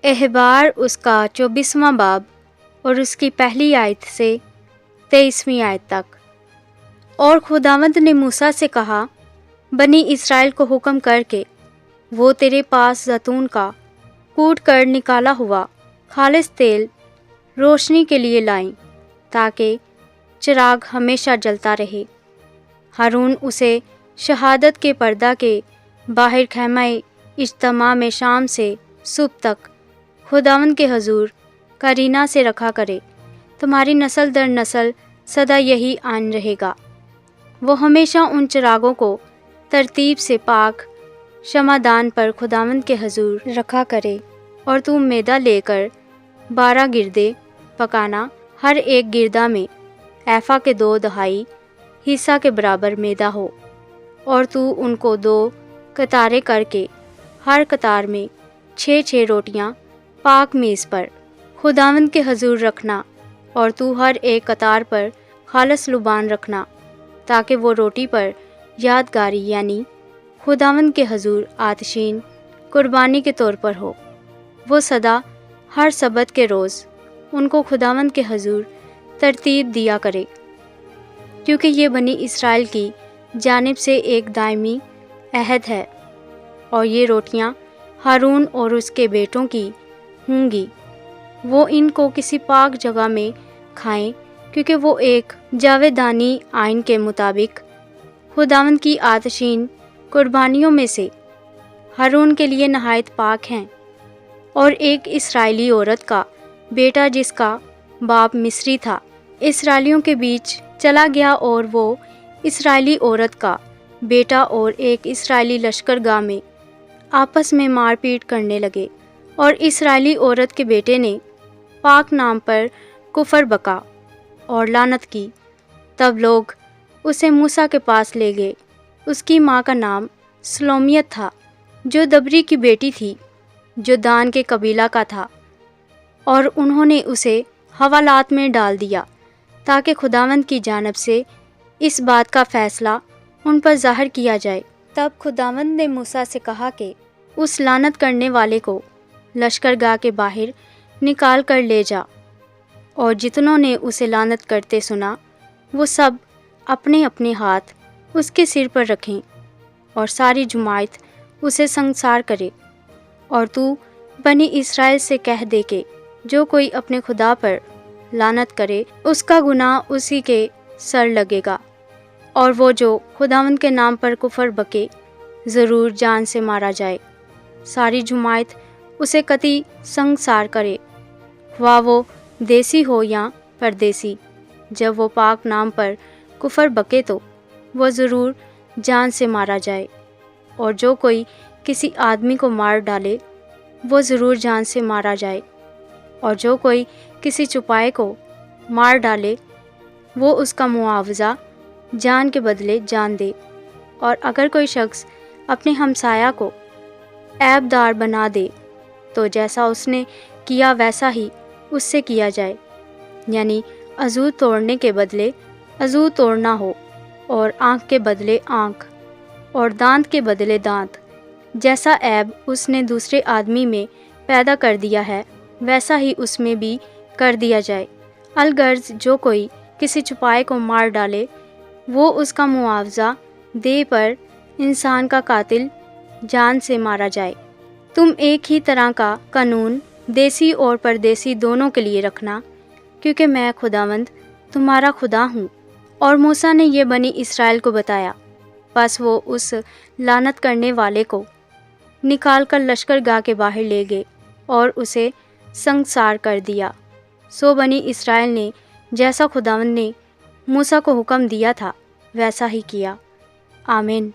احبار اس کا 24واں باب اور اس کی پہلی آیت سے 23ویں آیت تک۔ اور خداوند نے موسیٰ سے کہا، بنی اسرائیل کو حکم کر کے وہ تیرے پاس زیتون کا کوٹ کر نکالا ہوا خالص تیل روشنی کے لیے لائیں، تاکہ چراغ ہمیشہ جلتا رہے۔ ہارون اسے شہادت کے پردہ کے باہر خیمہ اجتماع میں شام سے صبح تک خداوند کے حضور قرینہ سے رکھا کرے۔ تمہاری نسل در نسل سدا یہی آئین رہے گا۔ وہ ہمیشہ ان چراغوں کو ترتیب سے پاک شمعدان پر خداوند کے حضور رکھا کرے، اور تو میدہ لے کر 12 گردے پکانا، ہر ایک گردہ میں ایفا کے 2 دہائی حصہ کے برابر میدہ ہو، اور تو ان کو 2 قطاریں کر کے ہر قطار میں 6 روٹیاں پاک میز پر خداوند کے حضور رکھنا، اور تو ہر ایک قطار پر خالص لبان رکھنا، تاکہ وہ روٹی پر یادگاری یعنی خداوند کے حضور آتشین قربانی کے طور پر ہو۔ وہ سدا ہر سبت کے روز ان کو خداوند کے حضور ترتیب دیا کرے، کیونکہ یہ بنی اسرائیل کی جانب سے ایک دائمی عہد ہے۔ اور یہ روٹیاں ہارون اور اس کے بیٹوں کی ہوں گی، وہ ان کو کسی پاک جگہ میں کھائیں، کیونکہ وہ ایک جاویدانی آئین کے مطابق خداوند کی آتشین قربانیوں میں سے ہارون کے لیے نہایت پاک ہیں۔ اور ایک اسرائیلی عورت کا بیٹا جس کا باپ مصری تھا، اسرائیلیوں کے بیچ چلا گیا، اور وہ اسرائیلی عورت کا بیٹا اور ایک اسرائیلی لشکرگاہ میں آپس میں مار پیٹ کرنے لگے، اور اسرائیلی عورت کے بیٹے نے پاک نام پر کفر بکا اور لعنت کی۔ تب لوگ اسے موسیٰ کے پاس لے گئے۔ اس کی ماں کا نام سلومیت تھا، جو دبری کی بیٹی تھی، جو دان کے قبیلہ کا تھا، اور انہوں نے اسے حوالات میں ڈال دیا، تاکہ خداوند کی جانب سے اس بات کا فیصلہ ان پر ظاہر کیا جائے۔ تب خداوند نے موسیٰ سے کہا کہ اس لعنت کرنے والے کو لشکرگاہ کے باہر نکال کر لے جا۔ اور جتنوں نے اسے لعنت کرتے سنا، وہ سب اپنے اپنے ہاتھ اس کے سر پر رکھیں، اور ساری جماعت اسے سنگسار کرے۔ اور تو بنی اسرائیل سے کہہ دے کہ جو کوئی اپنے خدا پر لعنت کرے، اس کا گناہ اسی کے سر لگے گا، اور وہ جو خداوند کے نام پر کفر بکے ضرور جان سے مارا جائے۔ ساری جماعت اسے قطعی سنگسار کرے، خواہ وہ دیسی ہو یا پردیسی۔ جب وہ پاک نام پر کفر بکے تو وہ ضرور جان سے مارا جائے، اور جو کوئی کسی آدمی کو مار ڈالے وہ ضرور جان سے مارا جائے، اور جو کوئی کسی چپائے کو مار ڈالے وہ اس کا معاوضہ جان کے بدلے جان دے۔ اور اگر کوئی شخص اپنے ہمسایہ کو عیب دار بنا دے تو جیسا اس نے کیا ویسا ہی اس سے کیا جائے، یعنی عضو توڑنے کے بدلے عضو توڑنا ہو، اور آنکھ کے بدلے آنکھ، اور دانت کے بدلے دانت۔ جیسا عیب اس نے دوسرے آدمی میں پیدا کر دیا ہے ویسا ہی اس میں بھی کر دیا جائے۔ الغرض جو کوئی کسی چپائے کو مار ڈالے وہ اس کا معاوضہ دے، پر انسان کا قاتل جان سے مارا جائے۔ تم ایک ہی طرح کا قانون دیسی اور پردیسی دونوں کے لیے رکھنا، کیونکہ میں خداوند تمہارا خدا ہوں۔ اور موسیٰ نے یہ بنی اسرائیل کو بتایا، پس وہ اس لعنت کرنے والے کو نکال کر لشکرگاہ کے باہر لے گئے اور اسے سنگسار کر دیا۔ سو بنی اسرائیل نے جیسا خداوند نے موسیٰ کو حکم دیا تھا ویسا ہی کیا۔ آمین۔